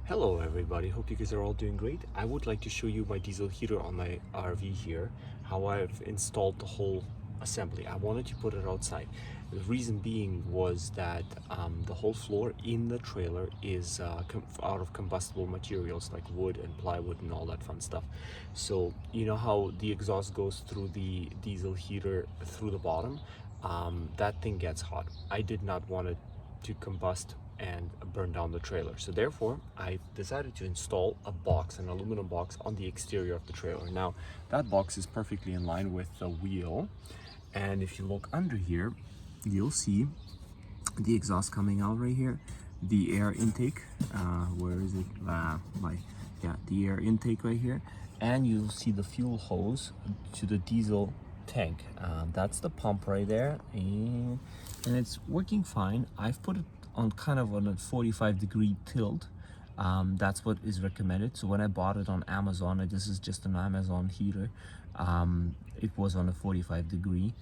Hello everybody, hope you guys are all doing great. I would like to show you my diesel heater on my RV here, how I've installed the whole assembly. I wanted to put it outside. The reason being was that the whole floor in the trailer is out of combustible materials like wood and plywood and all that fun stuff. So you know how the exhaust goes through the diesel heater through the bottom? That thing gets hot. I did not want it to combust and burn down the trailer. So therefore, I decided to install a box, an aluminum box on the exterior of the trailer. Now, that box is perfectly in line with the wheel. And if you look under here, you'll see the exhaust coming out right here, the air intake, where is it? The air intake right here. And you'll see the fuel hose to the diesel tank. That's the pump right there, and it's working fine. I've put it on kind of on a 45-degree tilt. That's what is recommended. So when I bought it on Amazon, this is just an Amazon heater, it was on a 45-degree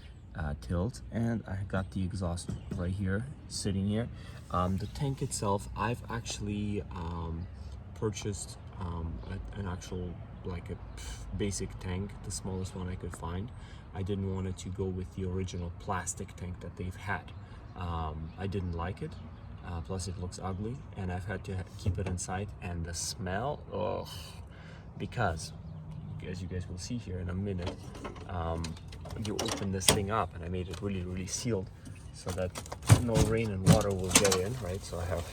tilt, and I got the exhaust right here sitting here. The tank itself, I've actually purchased an actual, like a basic tank, the smallest one I could find. I didn't want it to go with the original plastic tank that they've had. I didn't like it, plus it looks ugly, and I've had to keep it inside. And the smell, oh, because as you guys will see here in a minute, you open this thing up, and I made it really sealed so that no rain and water will get in, right? So I have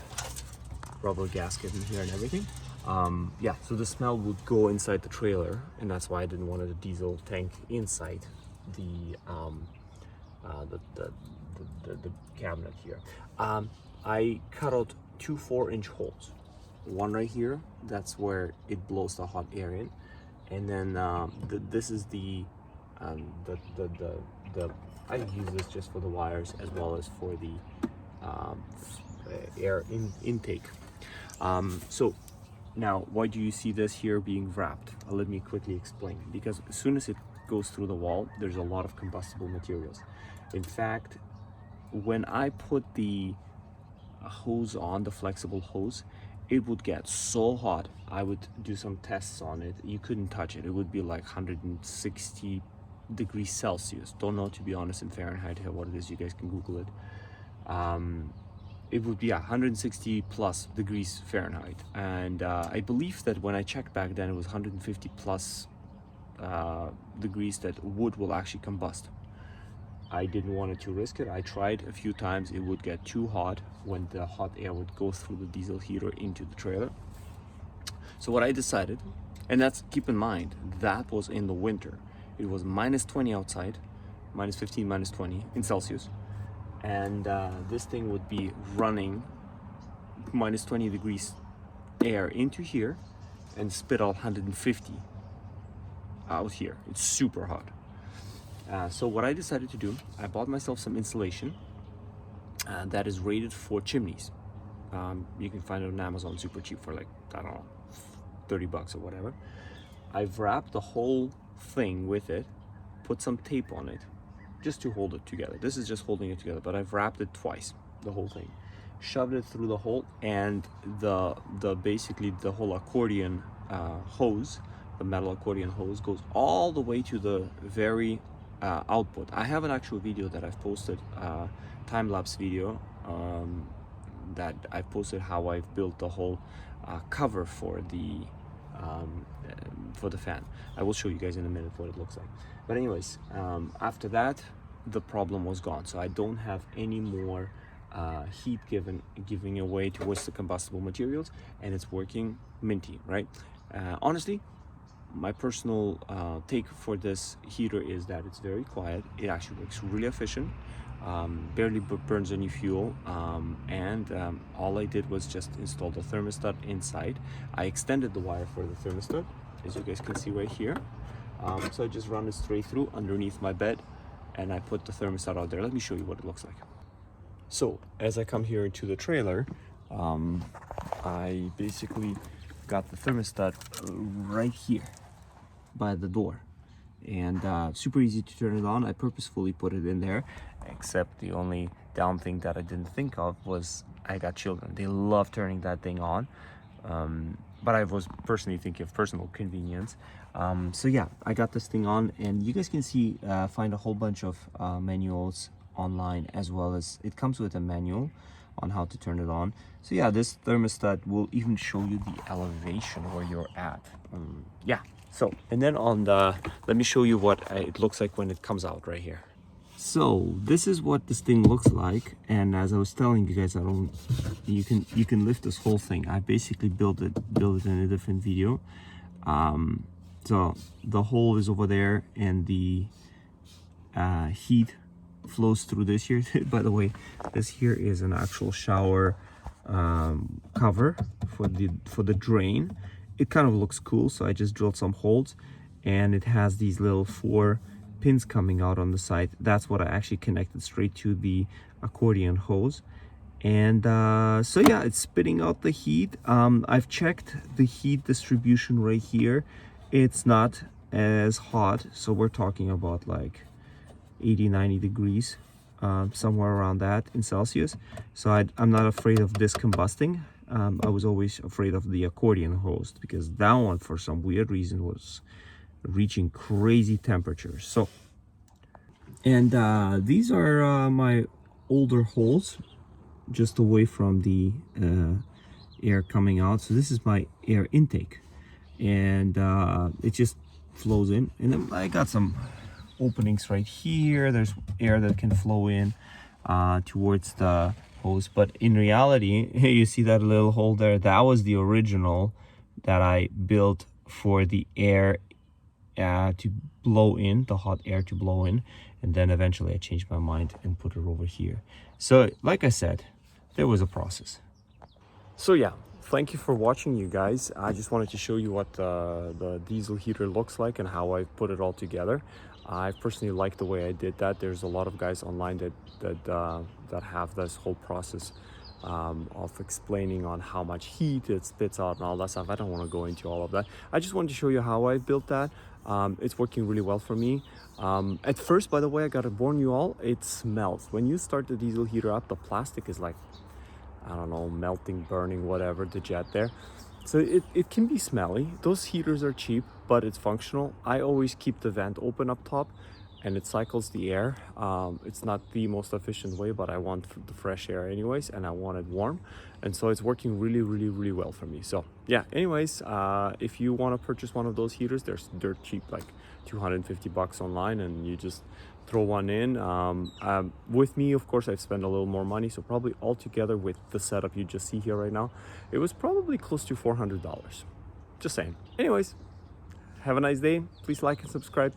rubber gasket in here and everything. Yeah, so the smell would go inside the trailer, and that's why I didn't want a diesel tank inside the cabinet here. I cut out two 4-inch holes, one right here, that's where it blows the hot air in, and then this is the I use this just for the wires as well as for the air intake. So now, why do you see this here being wrapped? Let me quickly explain. Because as soon as it goes through the wall, there's a lot of combustible materials. In fact, when I put the hose on, the flexible hose, it would get so hot. I would do some tests on it. You couldn't touch it. It would be like 160 degrees Celsius. Don't know, to be honest, in Fahrenheit what it is. You guys can Google it. It would be 160 plus degrees Fahrenheit, and I believe that when I checked back then, it was 150 plus degrees that wood will actually combust. I didn't want to risk it. I tried a few times. It would get too hot when the hot air would go through the diesel heater into the trailer. So what I decided, and that's, keep in mind, that was in the winter. It was minus 20 outside, minus 15, minus 20 in Celsius. And this thing would be running minus 20 degrees air into here and spit out 150 out here. It's super hot. So what I decided to do, I bought myself some insulation that is rated for chimneys. You can find it on Amazon super cheap for like, I don't know, 30 bucks or whatever. I've wrapped the whole thing with it, put some tape on it, just to hold it together. This is just holding it together, but I've wrapped it twice, the whole thing. Shoved it through the hole, and basically the whole accordion hose, the metal accordion hose, goes all the way to the very output. I have an actual video that I've posted, time-lapse video, that I've posted how I've built the whole cover for the fan. I will show you guys in a minute what it looks like. But anyways, after that, the problem was gone. So I don't have any more heat giving away towards the combustible materials, and it's working minty, right? Honestly, my personal take for this heater is that it's very quiet. It actually works really efficient, barely burns any fuel, and all I did was just install the thermostat inside. I extended the wire for the thermostat, as you guys can see right here. So I just run it straight through underneath my bed, and I put the thermostat out there. Let me show you what it looks like. So as I come here into the trailer, I basically got the thermostat right here by the door, and super easy to turn it on. I purposefully put it in there, except the only down thing that I didn't think of was I got children. They love turning that thing on. but I was personally thinking of personal convenience. So yeah, I got this thing on, and you guys can see, find a whole bunch of manuals online, as well as it comes with a manual on how to turn it on. So yeah, this thermostat will even show you the elevation where you're at. Yeah, so, and then on the, let me show you what it looks like when it comes out right here. So this is what this thing looks like, and as I was telling you guys, you can lift this whole thing. I basically built it in a different video. So the hole is over there, and the heat flows through this here. By the way, this here is an actual shower cover for the drain. It kind of looks cool, so I just drilled some holes, and it has these little 4 pins coming out on the side. That's what I actually connected straight to the accordion hose. And so yeah, it's spitting out the heat. I've checked the heat distribution right here. It's not as hot, so we're talking about like 80-90 degrees, somewhere around that in Celsius. So I'm not afraid of this combusting. I was always afraid of the accordion hose, because that one for some weird reason was reaching crazy temperatures. So, and these are my older holes, just away from the air coming out. So this is my air intake, and it just flows in, and then I got some openings right here. There's air that can flow in towards the hose, but in reality, you see that little hole there, that was the original that I built for the air to blow in, the hot air to blow in, and then eventually I changed my mind and put it over here. So like I said, there was a process. So yeah, thank you for watching, you guys. I just wanted to show you what the diesel heater looks like and how I put it all together. I personally like the way I did that. There's a lot of guys online that have this whole process of explaining on how much heat it spits out and all that stuff. I don't want to go into all of that. I just wanted to show you how I built that. It's working really well for me. At first, by the way, I gotta warn you all, it smells. When you start the diesel heater up, the plastic is like, I don't know, melting, burning, whatever, the jet there. So it can be smelly. Those heaters are cheap, but it's functional. I always keep the vent open up top, and it cycles the air. It's not the most efficient way, but I want the fresh air anyways, and I want it warm. And so it's working really, really, really well for me. So yeah, anyways, if you want to purchase one of those heaters, they're dirt cheap, like 250 bucks online, and you just throw one in. With me, of course, I've spent a little more money, so probably altogether with the setup you just see here right now, it was probably close to $400. Just saying. Anyways, have a nice day. Please like and subscribe.